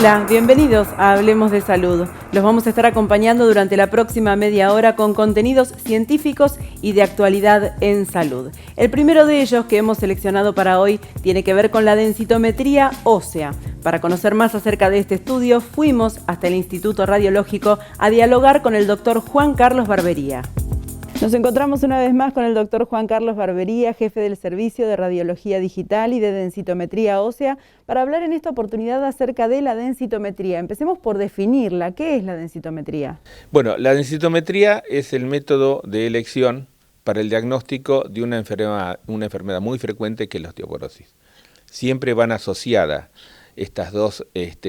Hola, bienvenidos a Hablemos de Salud. Los vamos a estar acompañando durante la próxima media hora con contenidos científicos y de actualidad en salud. El primero de ellos que hemos seleccionado para hoy tiene que ver con la densitometría ósea. Para conocer más acerca de este estudio, fuimos hasta el Instituto Radiológico a dialogar con el doctor Juan Carlos Barbería. Nos encontramos una vez más con el doctor Juan Carlos Barbería, jefe del Servicio de Radiología Digital y de Densitometría Ósea, para hablar en esta oportunidad acerca de la densitometría. Empecemos por definirla. ¿Qué es la densitometría? Bueno, la densitometría es el método de elección para el diagnóstico de una enfermedad muy frecuente que es la osteoporosis. Siempre van asociadas estas dos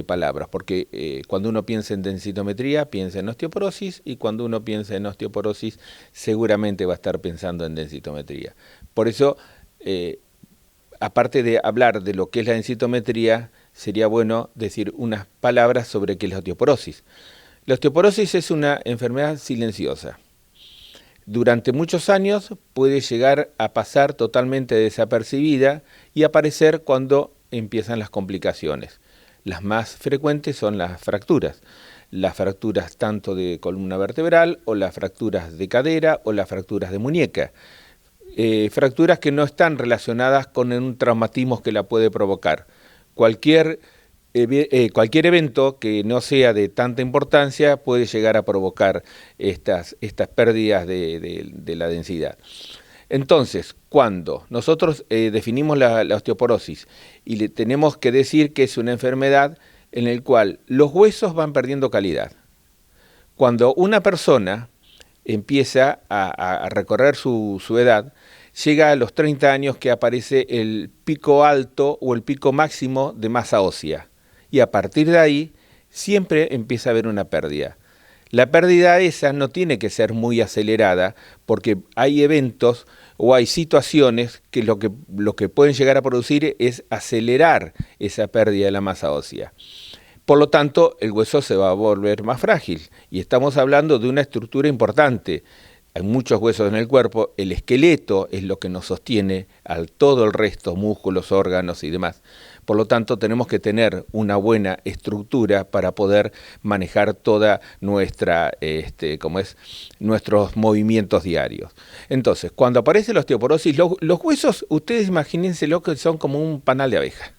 palabras, porque cuando uno piensa en densitometría, piensa en osteoporosis, y cuando uno piensa en osteoporosis, seguramente va a estar pensando en densitometría. Por eso, aparte de hablar de lo que es la densitometría, sería bueno decir unas palabras sobre qué es la osteoporosis. La osteoporosis es una enfermedad silenciosa. Durante muchos años puede llegar a pasar totalmente desapercibida y aparecer cuando empiezan las complicaciones. Las más frecuentes son las fracturas tanto de columna vertebral, o las fracturas de cadera, o las fracturas de muñeca. Fracturas que no están relacionadas con un traumatismo que la puede provocar. Cualquier evento que no sea de tanta importancia puede llegar a provocar estas pérdidas de la densidad. Entonces, cuando nosotros definimos la osteoporosis y le tenemos que decir que es una enfermedad en la cual los huesos van perdiendo calidad. Cuando una persona empieza a recorrer su edad, llega a los 30 años que aparece el pico alto o el pico máximo de masa ósea. Y a partir de ahí siempre empieza a haber una pérdida. La pérdida esa no tiene que ser muy acelerada, porque hay eventos o hay situaciones que lo que pueden llegar a producir es acelerar esa pérdida de la masa ósea. Por lo tanto, el hueso se va a volver más frágil, y estamos hablando de una estructura importante. Hay muchos huesos en el cuerpo, el esqueleto es lo que nos sostiene a todo el resto, músculos, órganos y demás. Por lo tanto, tenemos que tener una buena estructura para poder manejar toda nuestros movimientos diarios. Entonces, cuando aparece la osteoporosis, los huesos, ustedes imagínense lo que son como un panal de abeja.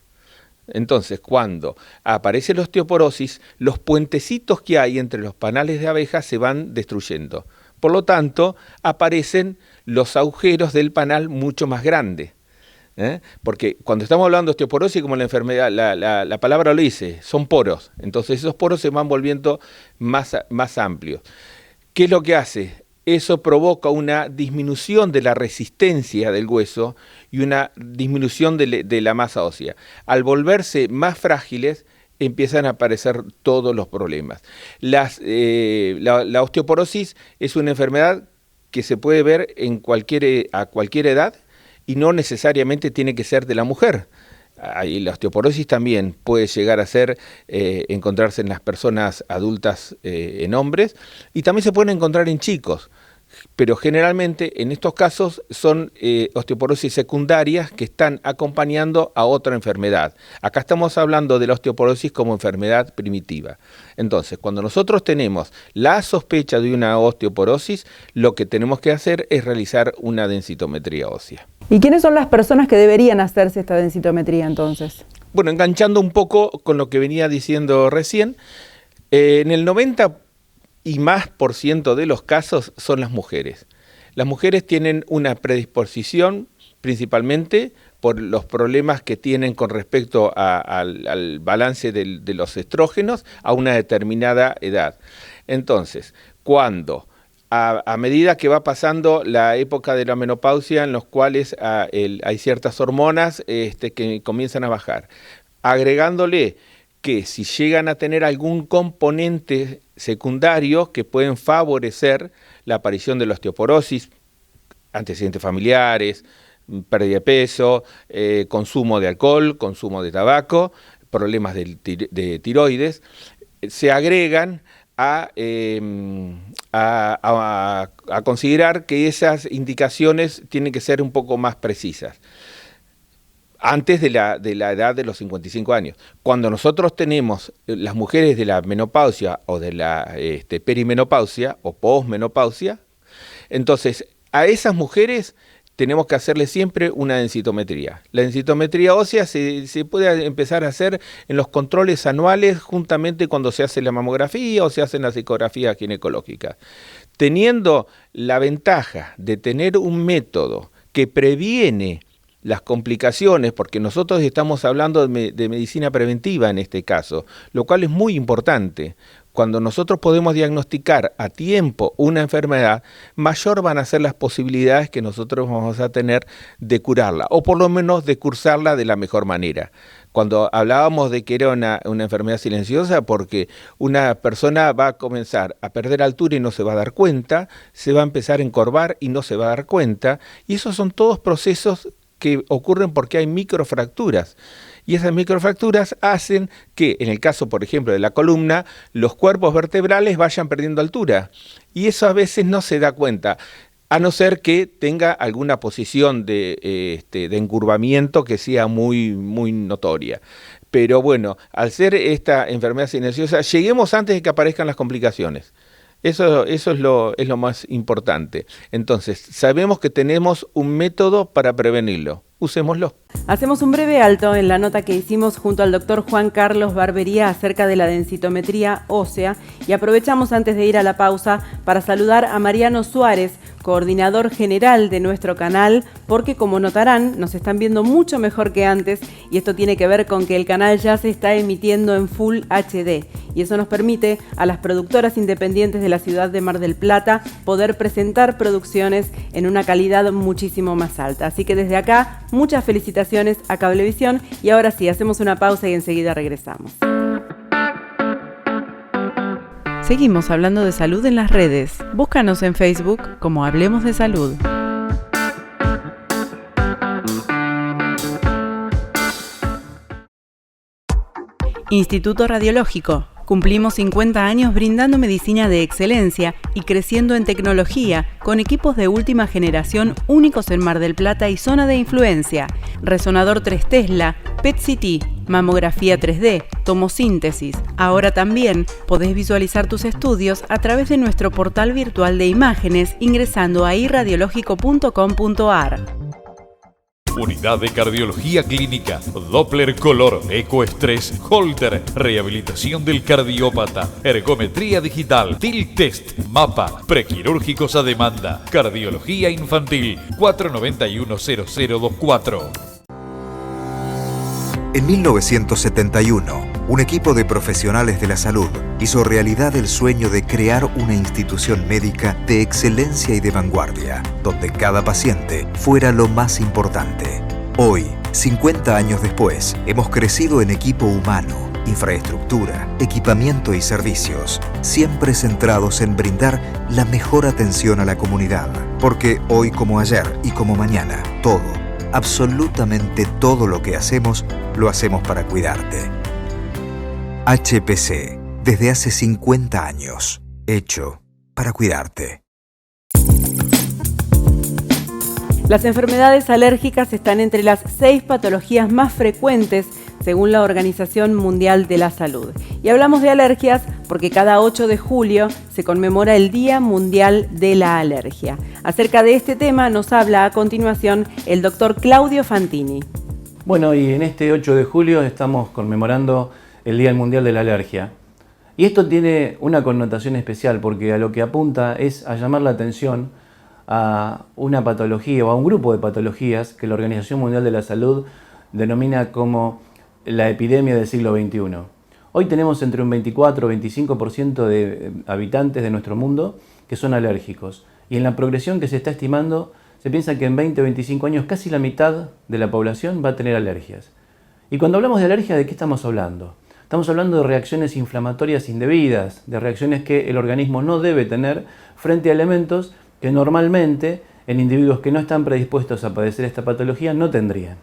Entonces, cuando aparece la osteoporosis, los puentecitos que hay entre los panales de abeja se van destruyendo. Por lo tanto, aparecen los agujeros del panal mucho más grandes. Porque cuando estamos hablando de osteoporosis, como la enfermedad, la palabra lo dice, son poros. Entonces esos poros se van volviendo más amplios. ¿Qué es lo que hace? Eso provoca una disminución de la resistencia del hueso y una disminución de la masa ósea. Al volverse más frágiles, empiezan a aparecer todos los problemas. La osteoporosis es una enfermedad que se puede ver a cualquier edad, y no necesariamente tiene que ser de la mujer. La osteoporosis también puede llegar a encontrarse en las personas adultas, en hombres, y también se pueden encontrar en chicos. Pero generalmente en estos casos son osteoporosis secundarias que están acompañando a otra enfermedad. Acá estamos hablando de la osteoporosis como enfermedad primitiva. Entonces, cuando nosotros tenemos la sospecha de una osteoporosis, lo que tenemos que hacer es realizar una densitometría ósea. ¿Y quiénes son las personas que deberían hacerse esta densitometría entonces? Bueno, enganchando un poco con lo que venía diciendo recién, en el 90% y más de los casos son las mujeres. Las mujeres tienen una predisposición principalmente por los problemas que tienen con respecto al balance de los estrógenos a una determinada edad. Entonces, cuando a medida que va pasando la época de la menopausia, en los cuales hay ciertas hormonas que comienzan a bajar, agregándole que si llegan a tener algún componente secundario que pueden favorecer la aparición de la osteoporosis, antecedentes familiares, pérdida de peso, consumo de alcohol, consumo de tabaco, problemas de tiroides, se agregan a considerar que esas indicaciones tienen que ser un poco más precisas. antes de la edad de los 55 años. Cuando nosotros tenemos las mujeres de la menopausia o de la perimenopausia o posmenopausia, entonces a esas mujeres tenemos que hacerle siempre una densitometría. La densitometría ósea se puede empezar a hacer en los controles anuales, juntamente cuando se hace la mamografía o se hacen las ecografías ginecológicas. Teniendo la ventaja de tener un método que previene las complicaciones, porque nosotros estamos hablando de medicina preventiva en este caso, lo cual es muy importante. Cuando nosotros podemos diagnosticar a tiempo una enfermedad, mayor van a ser las posibilidades que nosotros vamos a tener de curarla, o por lo menos de cursarla de la mejor manera. Cuando hablábamos de que era una enfermedad silenciosa, porque una persona va a comenzar a perder altura y no se va a dar cuenta, se va a empezar a encorvar y no se va a dar cuenta, y esos son todos procesos que ocurren porque hay microfracturas. Y esas microfracturas hacen que, en el caso, por ejemplo, de la columna, los cuerpos vertebrales vayan perdiendo altura. Y eso a veces no se da cuenta, a no ser que tenga alguna posición de encurvamiento que sea muy, muy notoria. Pero bueno, al ser esta enfermedad silenciosa, lleguemos antes de que aparezcan las complicaciones. Eso es lo más importante. Entonces, sabemos que tenemos un método para prevenirlo. Usémoslo. Hacemos un breve alto en la nota que hicimos junto al doctor Juan Carlos Barbería acerca de la densitometría ósea y aprovechamos antes de ir a la pausa para saludar a Mariano Suárez, coordinador general de nuestro canal, porque como notarán, nos están viendo mucho mejor que antes y esto tiene que ver con que el canal ya se está emitiendo en Full HD y eso nos permite a las productoras independientes de la ciudad de Mar del Plata poder presentar producciones en una calidad muchísimo más alta. Así que desde acá, muchas felicitaciones a Cablevisión y ahora sí, hacemos una pausa y enseguida regresamos. Seguimos hablando de salud en las redes. Búscanos en Facebook como Hablemos de Salud. Instituto Radiológico. Cumplimos 50 años brindando medicina de excelencia y creciendo en tecnología con equipos de última generación únicos en Mar del Plata y zona de influencia. Resonador 3 Tesla, PET-CT, mamografía 3D, tomosíntesis. Ahora también podés visualizar tus estudios a través de nuestro portal virtual de imágenes ingresando a irradiológico.com.ar. Unidad de Cardiología Clínica, Doppler Color, Ecoestrés, Holter, Rehabilitación del Cardiópata, Ergometría Digital, TIL Test, Mapa, Prequirúrgicos a Demanda, Cardiología Infantil, 491-0024. En 1971, un equipo de profesionales de la salud hizo realidad el sueño de crear una institución médica de excelencia y de vanguardia, donde cada paciente fuera lo más importante. Hoy, 50 años después, hemos crecido en equipo humano, infraestructura, equipamiento y servicios, siempre centrados en brindar la mejor atención a la comunidad. Porque hoy como ayer y como mañana, todo, absolutamente todo lo que hacemos, lo hacemos para cuidarte. HPC, desde hace 50 años, hecho para cuidarte. Las enfermedades alérgicas están entre las 6 patologías más frecuentes según la Organización Mundial de la Salud. Y hablamos de alergias porque cada 8 de julio se conmemora el Día Mundial de la Alergia. Acerca de este tema nos habla a continuación el doctor Claudio Fantini. Bueno, y en este 8 de julio estamos conmemorando el Día Mundial de la Alergia. Y esto tiene una connotación especial porque a lo que apunta es a llamar la atención a una patología o a un grupo de patologías que la Organización Mundial de la Salud denomina como la epidemia del siglo XXI. Hoy tenemos entre un 24 o 25% de habitantes de nuestro mundo que son alérgicos. Y en la progresión que se está estimando, se piensa que en 20 o 25 años casi la mitad de la población va a tener alergias. Y cuando hablamos de alergia, ¿de qué estamos hablando? Estamos hablando de reacciones inflamatorias indebidas, de reacciones que el organismo no debe tener frente a elementos que normalmente en individuos que no están predispuestos a padecer esta patología no tendrían.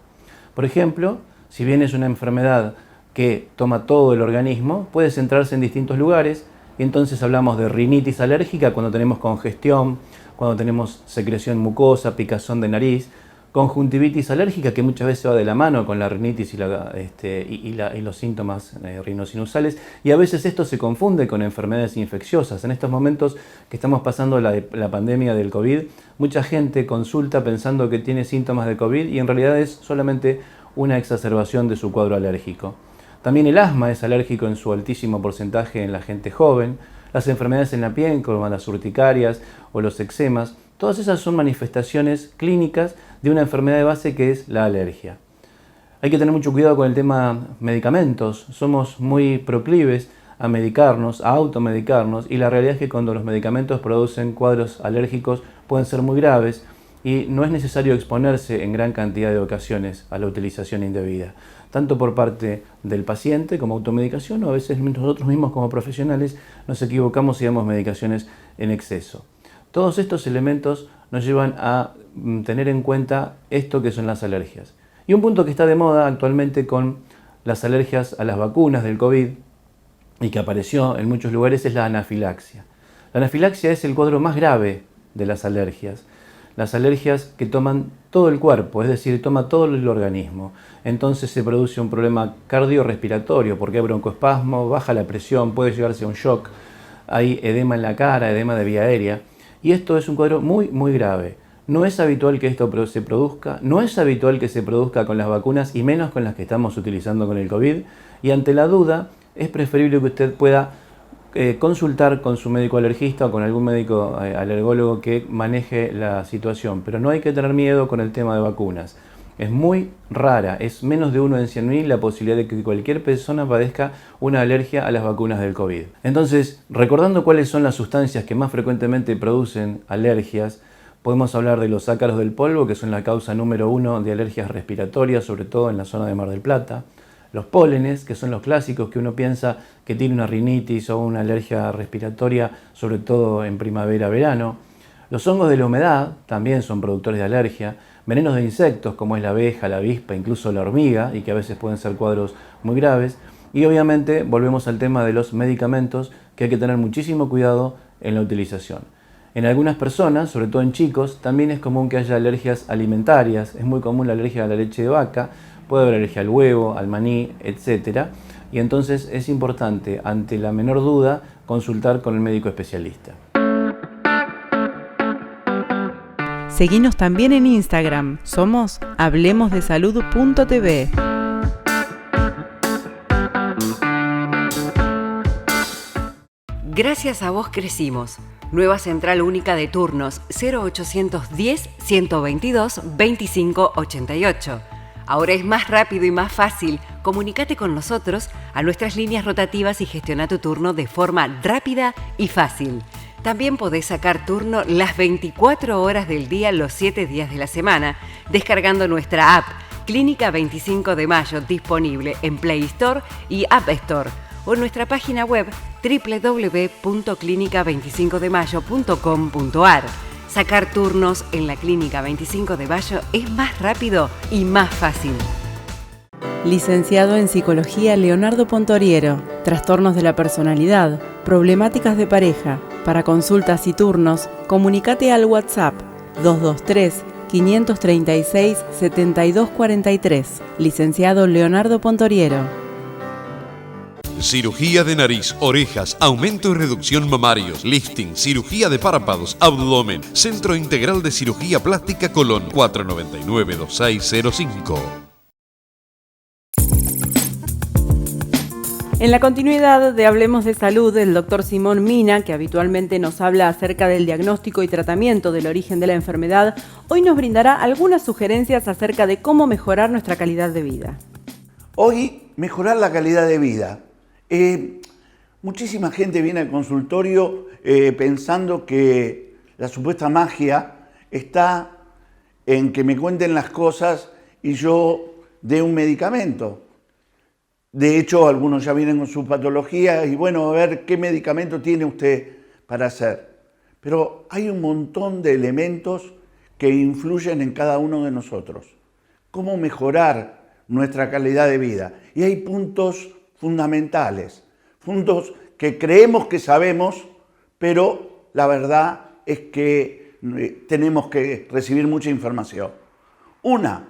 Por ejemplo, si bien es una enfermedad que toma todo el organismo, puede centrarse en distintos lugares y entonces hablamos de rinitis alérgica cuando tenemos congestión, cuando tenemos secreción mucosa, picazón de nariz, conjuntivitis alérgica, que muchas veces va de la mano con la rinitis y los síntomas rinosinusales, y a veces esto se confunde con enfermedades infecciosas. En estos momentos que estamos pasando la pandemia del COVID, mucha gente consulta pensando que tiene síntomas de COVID y en realidad es solamente una exacerbación de su cuadro alérgico. También el asma es alérgico en su altísimo porcentaje en la gente joven. Las enfermedades en la piel, como las urticarias o los eczemas, todas esas son manifestaciones clínicas de una enfermedad de base que es la alergia. Hay que tener mucho cuidado con el tema medicamentos. Somos muy proclives a medicarnos, a automedicarnos, y la realidad es que cuando los medicamentos producen cuadros alérgicos pueden ser muy graves y no es necesario exponerse en gran cantidad de ocasiones a la utilización indebida, tanto por parte del paciente como automedicación, o a veces nosotros mismos como profesionales nos equivocamos y damos medicaciones en exceso. Todos estos elementos nos llevan a tener en cuenta esto que son las alergias. Y un punto que está de moda actualmente con las alergias a las vacunas del COVID y que apareció en muchos lugares es la anafilaxia. La anafilaxia es el cuadro más grave de las alergias. Las alergias que toman todo el cuerpo, es decir, toma todo el organismo. Entonces se produce un problema cardiorrespiratorio porque hay broncoespasmo, baja la presión, puede llegarse a un shock, hay edema en la cara, edema de vía aérea. Y esto es un cuadro muy grave. No es habitual que esto se produzca, no es habitual que se produzca con las vacunas y menos con las que estamos utilizando con el COVID. Y ante la duda es preferible que usted pueda consultar con su médico alergista o con algún médico alergólogo que maneje la situación. Pero no hay que tener miedo con el tema de vacunas. Es muy rara, es menos de 1 en 100.000 la posibilidad de que cualquier persona padezca una alergia a las vacunas del COVID. Entonces, recordando cuáles son las sustancias que más frecuentemente producen alergias, podemos hablar de los ácaros del polvo, que son la causa número 1 de alergias respiratorias, sobre todo en la zona de Mar del Plata. Los pólenes, que son los clásicos que uno piensa que tiene una rinitis o una alergia respiratoria, sobre todo en primavera-verano. Los hongos de la humedad también son productores de alergia. Venenos de insectos, como es la abeja, la avispa, incluso la hormiga, y que a veces pueden ser cuadros muy graves. Y obviamente volvemos al tema de los medicamentos, que hay que tener muchísimo cuidado en la utilización. En algunas personas, sobre todo en chicos, también es común que haya alergias alimentarias. Es muy común la alergia a la leche de vaca, puede haber alergia al huevo, al maní, etc. Y entonces es importante, ante la menor duda, consultar con el médico especialista. Seguinos también en Instagram. Somos hablemosdesalud.tv. Gracias a vos crecimos. Nueva central única de turnos 0810-122-2588. Ahora es más rápido y más fácil. Comunícate con nosotros a nuestras líneas rotativas y gestiona tu turno de forma rápida y fácil. También podés sacar turno las 24 horas del día, los 7 días de la semana, descargando nuestra app Clínica 25 de Mayo, disponible en Play Store y App Store, o en nuestra página web www.clinica25demayo.com.ar. Sacar turnos en la Clínica 25 de Mayo es más rápido y más fácil. Licenciado en Psicología Leonardo Pontoriero. Trastornos de la personalidad, problemáticas de pareja. Para consultas y turnos, comunícate al WhatsApp 223-536-7243. Licenciado Leonardo Pontoriero. Cirugía de nariz, orejas, aumento y reducción mamarios, lifting, cirugía de párpados, abdomen. Centro Integral de Cirugía Plástica Colón, 499-2605. En la continuidad de Hablemos de Salud, el doctor Simón Mina, que habitualmente nos habla acerca del diagnóstico y tratamiento del origen de la enfermedad, hoy nos brindará algunas sugerencias acerca de cómo mejorar nuestra calidad de vida. Hoy, mejorar la calidad de vida. Muchísima gente viene al consultorio pensando que la supuesta magia está en que me cuenten las cosas y yo dé un medicamento. De hecho, algunos ya vienen con sus patologías y bueno, a ver qué medicamento tiene usted para hacer. Pero hay un montón de elementos que influyen en cada uno de nosotros. ¿Cómo mejorar nuestra calidad de vida? Y hay puntos fundamentales, puntos que creemos que sabemos, pero la verdad es que tenemos que recibir mucha información. Una,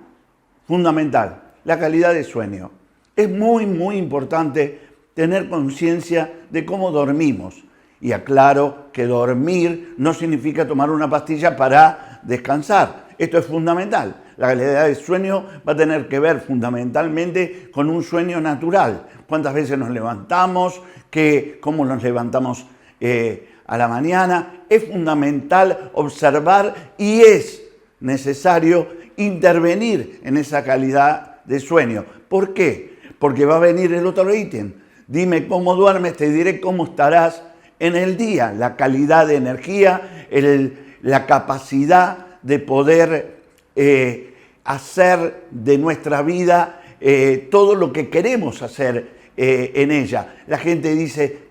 fundamental, la calidad de sueño. Es muy, muy importante tener conciencia de cómo dormimos. Y aclaro que dormir no significa tomar una pastilla para descansar. Esto es fundamental. La calidad del sueño va a tener que ver fundamentalmente con un sueño natural. ¿Cuántas veces nos levantamos? ¿Cómo nos levantamos a la mañana? Es fundamental observar y es necesario intervenir en esa calidad de sueño. ¿Por qué? Porque va a venir el otro ítem. Dime cómo duermes, te diré cómo estarás en el día. La calidad de energía, la capacidad de poder hacer de nuestra vida todo lo que queremos hacer en ella. La gente dice,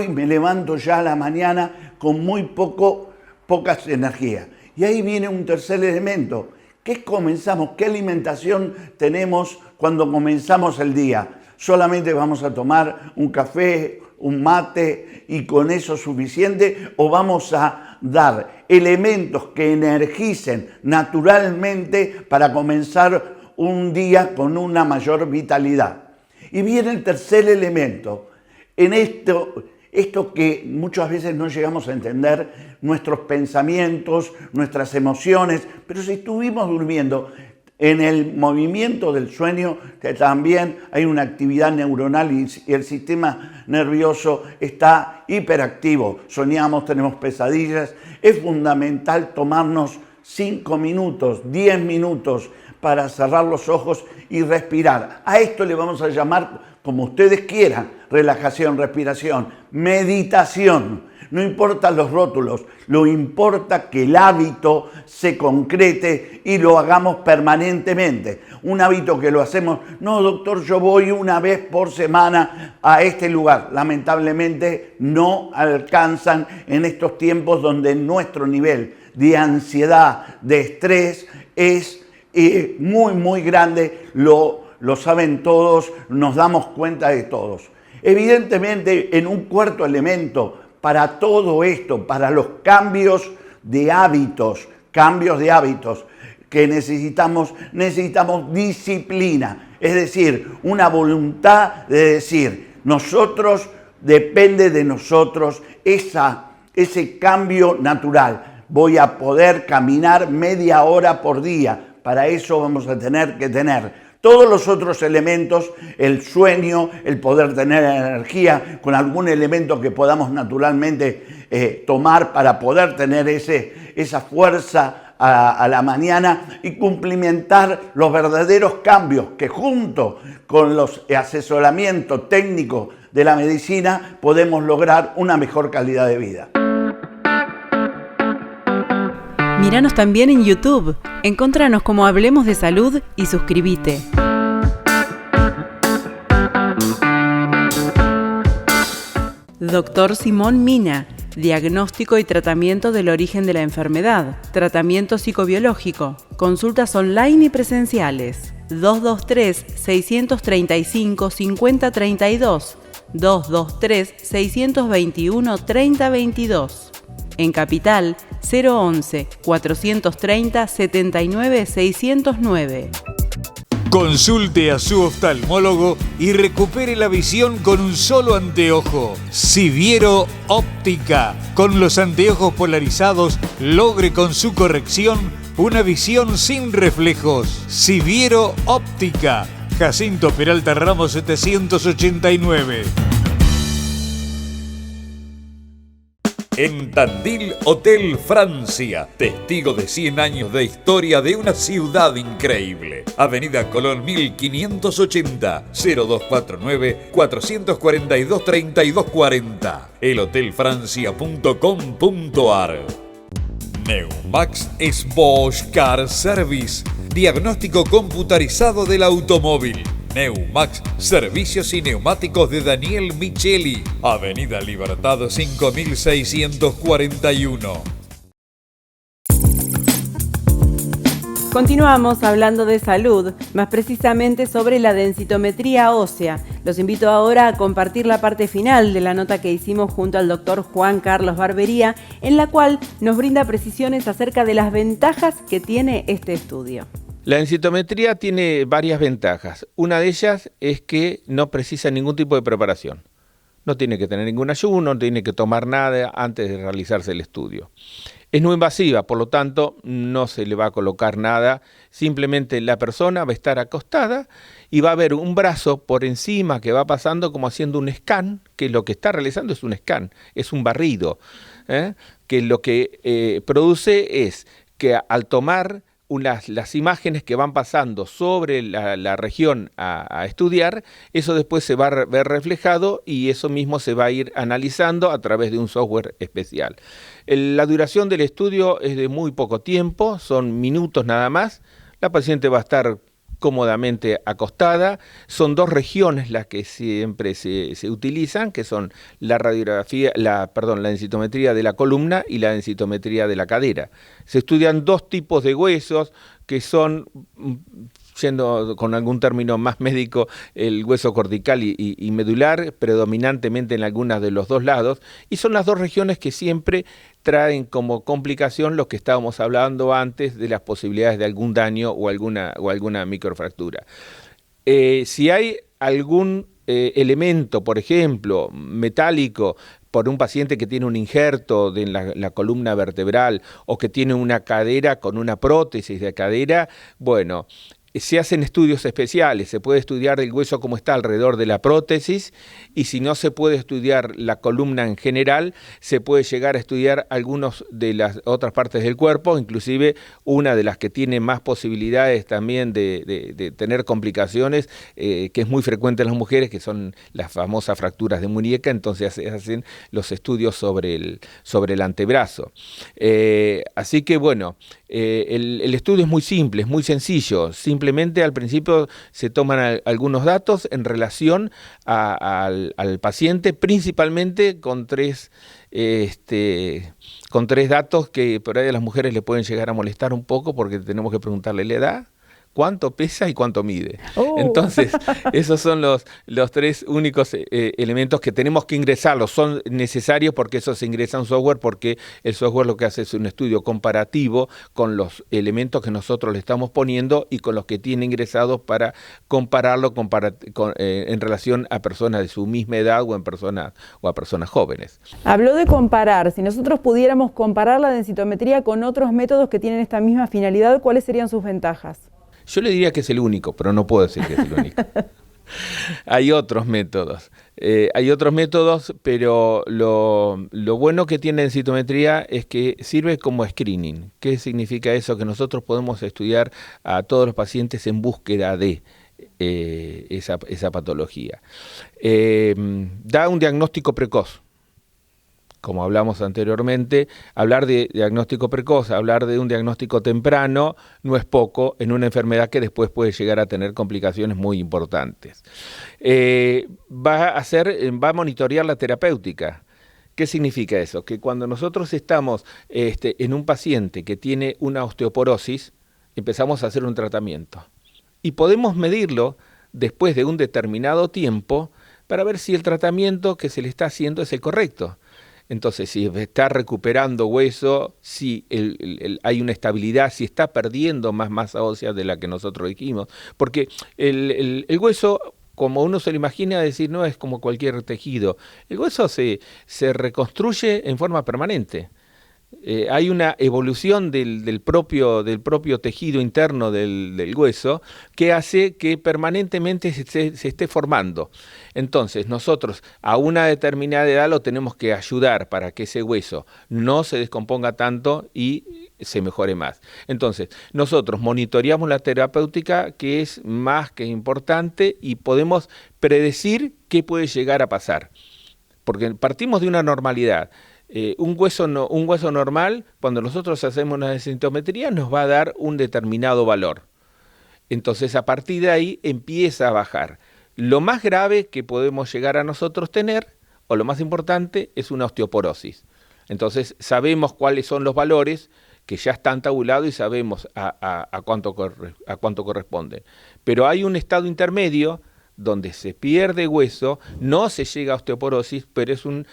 me levanto ya a la mañana con muy pocas energías. Y ahí viene un tercer elemento. ¿Qué comenzamos? ¿Qué alimentación tenemos cuando comenzamos el día? ¿Solamente vamos a tomar un café, un mate y con eso es suficiente? ¿O vamos a dar elementos que energicen naturalmente para comenzar un día con una mayor vitalidad? Y viene el tercer elemento. En esto que muchas veces no llegamos a entender, nuestros pensamientos, nuestras emociones, pero si estuvimos durmiendo, en el movimiento del sueño también hay una actividad neuronal y el sistema nervioso está hiperactivo. Soñamos, tenemos pesadillas. Es fundamental tomarnos 5 minutos, 10 minutos para cerrar los ojos y respirar. A esto le vamos a llamar, como ustedes quieran, relajación, respiración, meditación. No importan los rótulos, lo importa que el hábito se concrete y lo hagamos permanentemente. Un hábito que lo hacemos, no doctor, yo voy una vez por semana a este lugar. Lamentablemente no alcanzan en estos tiempos donde nuestro nivel de ansiedad, de estrés es muy, muy grande. Lo saben todos, nos damos cuenta de todos. Evidentemente, en un cuarto elemento, para todo esto, para los cambios de hábitos que necesitamos disciplina, es decir, una voluntad de decir, depende de nosotros ese cambio natural. Voy a poder caminar media hora por día, para eso vamos a tener que tener todos los otros elementos, el sueño, el poder tener energía, con algún elemento que podamos naturalmente tomar para poder tener esa fuerza a la mañana y cumplimentar los verdaderos cambios que junto con los asesoramientos técnicos de la medicina podemos lograr una mejor calidad de vida. Míranos también en YouTube. Encontranos como Hablemos de Salud y suscríbete. Doctor Simón Mina. Diagnóstico y tratamiento del origen de la enfermedad. Tratamiento psicobiológico. Consultas online y presenciales. 223-635-5032. 223-621-3022. En Capital, 011-430-79-609. Consulte a su oftalmólogo y recupere la visión con un solo anteojo. Siviero Óptica. Con los anteojos polarizados, logre con su corrección una visión sin reflejos. Siviero Óptica. Jacinto Peralta Ramos 789. En Tandil, Hotel Francia, testigo de 100 años de historia de una ciudad increíble. Avenida Colón 1580, 0249-442-3240. elhotelfrancia.com.ar. Neumax es Bosch Car Service. Diagnóstico computarizado del automóvil. Neumax, servicios y neumáticos de Daniel Micheli. Avenida Libertad 5641. Continuamos hablando de salud, más precisamente sobre la densitometría ósea. Los invito ahora a compartir la parte final de la nota que hicimos junto al doctor Juan Carlos Barbería, en la cual nos brinda precisiones acerca de las ventajas que tiene este estudio. La densitometría tiene varias ventajas. Una de ellas es que no precisa ningún tipo de preparación. No tiene que tener ningún ayuno, no tiene que tomar nada antes de realizarse el estudio. Es no invasiva, por lo tanto, no se le va a colocar nada. Simplemente la persona va a estar acostada y va a haber un brazo por encima que va pasando como haciendo un scan, que lo que está realizando es un scan, es un barrido, que lo que produce es que al tomar las imágenes que van pasando sobre la región a estudiar, eso después se va a ver reflejado y eso mismo se va a ir analizando a través de un software especial. La duración del estudio es de muy poco tiempo, son minutos nada más. La paciente va a estar cómodamente acostada. Son 2 regiones las que siempre se utilizan, que son la densitometría de la columna y la densitometría de la cadera. Se estudian 2 tipos de huesos que son, yendo con algún término más médico, el hueso cortical y medular, predominantemente en algunas de los 2 lados, y son las 2 regiones que siempre traen como complicación lo que estábamos hablando antes de las posibilidades de algún daño o alguna microfractura. Si hay algún elemento, por ejemplo, metálico, por un paciente que tiene un injerto de la columna vertebral o que tiene una cadera con una prótesis de cadera, bueno, se hacen estudios especiales, se puede estudiar el hueso como está alrededor de la prótesis y si no se puede estudiar la columna en general, se puede llegar a estudiar algunas de las otras partes del cuerpo, inclusive una de las que tiene más posibilidades también de tener complicaciones, que es muy frecuente en las mujeres, que son las famosas fracturas de muñeca, entonces se hacen los estudios sobre el antebrazo. Así que bueno, el estudio es muy simple, es muy sencillo. Simplemente al principio se toman algunos datos en relación al paciente, principalmente con tres datos que por ahí a las mujeres le pueden llegar a molestar un poco porque tenemos que preguntarle la edad, cuánto pesa y cuánto mide. Entonces, esos son los 3 únicos elementos que tenemos que ingresarlos. Son necesarios porque eso se ingresa a un software, porque el software lo que hace es un estudio comparativo con los elementos que nosotros le estamos poniendo y con los que tiene ingresados para compararlo en relación a personas de su misma edad o a personas jóvenes. Habló de comparar. Si nosotros pudiéramos comparar la densitometría con otros métodos que tienen esta misma finalidad, ¿cuáles serían sus ventajas? Yo le diría que es el único, pero no puedo decir que es el único. Hay otros métodos, pero lo bueno que tiene densitometría es que sirve como screening. ¿Qué significa eso? Que nosotros podemos estudiar a todos los pacientes en búsqueda de esa patología. Da un diagnóstico precoz. Como hablamos anteriormente, hablar de diagnóstico precoz, hablar de un diagnóstico temprano no es poco en una enfermedad que después puede llegar a tener complicaciones muy importantes. Va a monitorear la terapéutica. ¿Qué significa eso? Que cuando nosotros estamos en un paciente que tiene una osteoporosis, empezamos a hacer un tratamiento. Y podemos medirlo después de un determinado tiempo para ver si el tratamiento que se le está haciendo es el correcto. Entonces, si está recuperando hueso, si hay una estabilidad, si está perdiendo más masa ósea de la que nosotros dijimos. Porque el hueso, como uno se lo imagina, decir, no es como cualquier tejido. El hueso se reconstruye en forma permanente. Hay una evolución del propio tejido interno del hueso que hace que permanentemente se esté formando. Entonces nosotros a una determinada edad lo tenemos que ayudar para que ese hueso no se descomponga tanto y se mejore más. Entonces nosotros monitoreamos la terapéutica, que es más que importante, y podemos predecir qué puede llegar a pasar. Porque partimos de una normalidad. Un hueso normal, cuando nosotros hacemos una densitometría, nos va a dar un determinado valor. Entonces, a partir de ahí empieza a bajar. Lo más grave que podemos llegar a nosotros tener, o lo más importante, es una osteoporosis. Entonces, sabemos cuáles son los valores que ya están tabulados y sabemos a cuánto corresponden. Pero hay un estado intermedio donde se pierde hueso, no se llega a osteoporosis, pero es un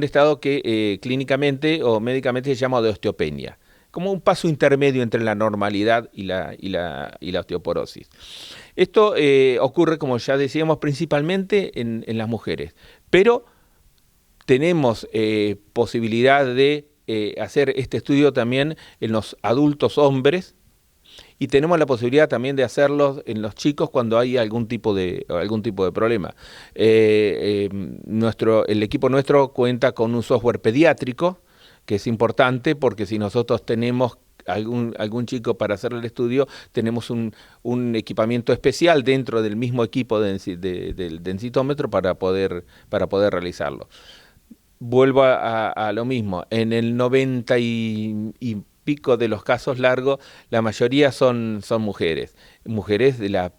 estado que clínicamente o médicamente se llama de osteopenia. como un paso intermedio entre la normalidad y la osteoporosis. Esto ocurre, como ya decíamos, principalmente en las mujeres, pero tenemos posibilidad de hacer este estudio también en los adultos hombres, y tenemos la posibilidad también de hacerlo en los chicos cuando hay algún tipo de problema. El equipo nuestro cuenta con un software pediátrico, que es importante porque si nosotros tenemos algún chico para hacer el estudio, tenemos un equipamiento especial dentro del mismo equipo del densitómetro para poder realizarlo. Vuelvo a lo mismo, en el 90 y pico de los casos largos, la mayoría son mujeres de la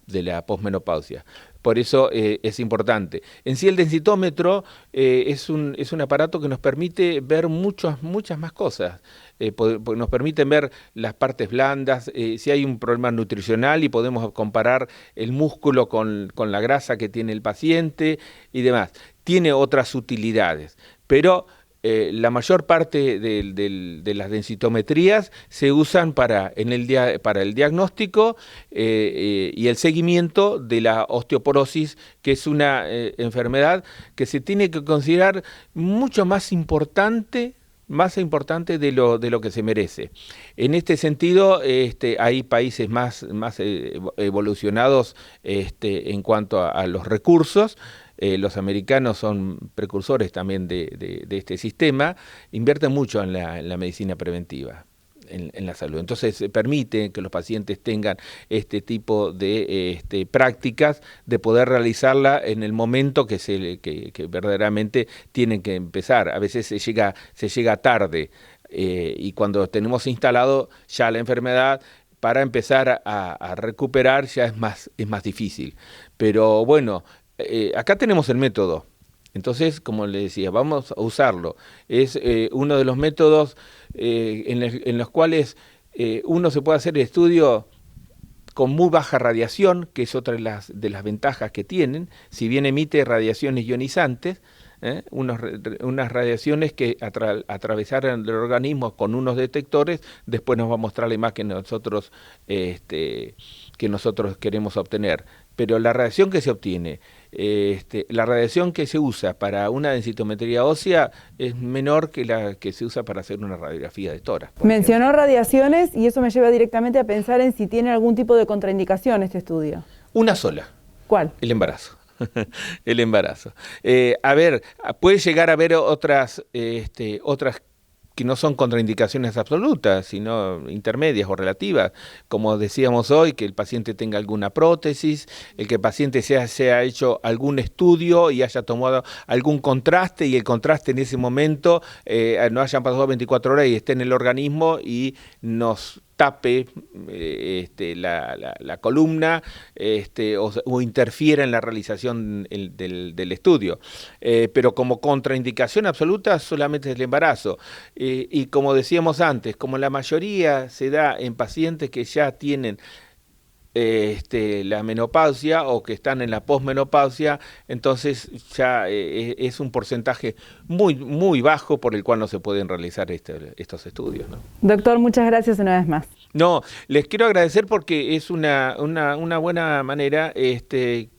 posmenopausia. Por eso es importante. En sí el densitómetro es un aparato que nos permite ver muchas más cosas. Nos permite ver las partes blandas, si hay un problema nutricional y podemos comparar el músculo con la grasa que tiene el paciente y demás. Tiene otras utilidades, pero la mayor parte de las densitometrías se usan para el diagnóstico y el seguimiento de la osteoporosis, que es una enfermedad que se tiene que considerar mucho más importante de lo que se merece. En este sentido, hay países más evolucionados en cuanto a los recursos. Los americanos son precursores también de este sistema, invierten mucho en la medicina preventiva, en la salud. Entonces permite que los pacientes tengan este tipo de prácticas, de poder realizarla en el momento que verdaderamente tienen que empezar. A veces se llega tarde y cuando tenemos instalado ya la enfermedad, para empezar a recuperar ya es más difícil. Pero bueno, acá tenemos el método, entonces, como le decía, vamos a usarlo. Es uno de los métodos en los cuales uno se puede hacer el estudio con muy baja radiación, que es otra de las ventajas que tienen, si bien emite radiaciones ionizantes, unas radiaciones que atravesaran el organismo con unos detectores, después nos va a mostrar la imagen que nosotros queremos obtener. Pero la radiación que se obtiene, la radiación que se usa para una densitometría ósea es menor que la que se usa para hacer una radiografía de tórax. Mencionó radiaciones y eso me lleva directamente a pensar en si tiene algún tipo de contraindicación este estudio. Una sola. ¿Cuál? El embarazo. El embarazo. Puede llegar a haber otras que no son contraindicaciones absolutas, sino intermedias o relativas, como decíamos hoy, que el paciente tenga alguna prótesis, el que el paciente se haya hecho algún estudio y haya tomado algún contraste y el contraste en ese momento no hayan pasado 24 horas y esté en el organismo y nos tape la columna o interfiera en la realización del estudio. Pero como contraindicación absoluta solamente es el embarazo. Y como decíamos antes, como la mayoría se da en pacientes que ya tienen la menopausia o que están en la posmenopausia, entonces ya es un porcentaje muy, muy bajo por el cual no se pueden realizar estos estudios, ¿no? Doctor, muchas gracias una vez más. No, les quiero agradecer porque es una buena manera que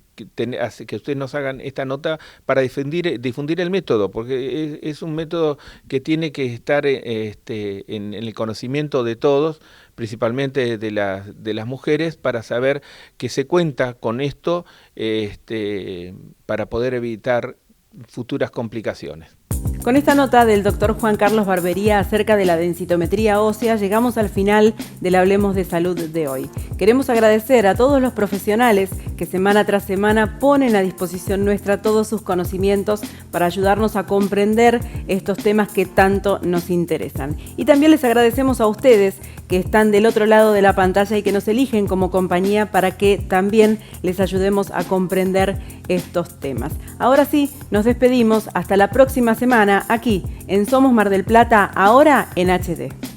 ustedes nos hagan esta nota para difundir el método, porque es un método que tiene que estar en el conocimiento de todos, principalmente de las mujeres, para saber que se cuenta con esto para poder evitar futuras complicaciones. Con esta nota del doctor Juan Carlos Barbería acerca de la densitometría ósea, llegamos al final del Hablemos de Salud de hoy. Queremos agradecer a todos los profesionales que semana tras semana ponen a disposición nuestra todos sus conocimientos para ayudarnos a comprender estos temas que tanto nos interesan. Y también les agradecemos a ustedes que están del otro lado de la pantalla y que nos eligen como compañía para que también les ayudemos a comprender estos temas. Ahora sí, nos despedimos hasta la próxima semana aquí en Somos Mar del Plata, ahora en HD.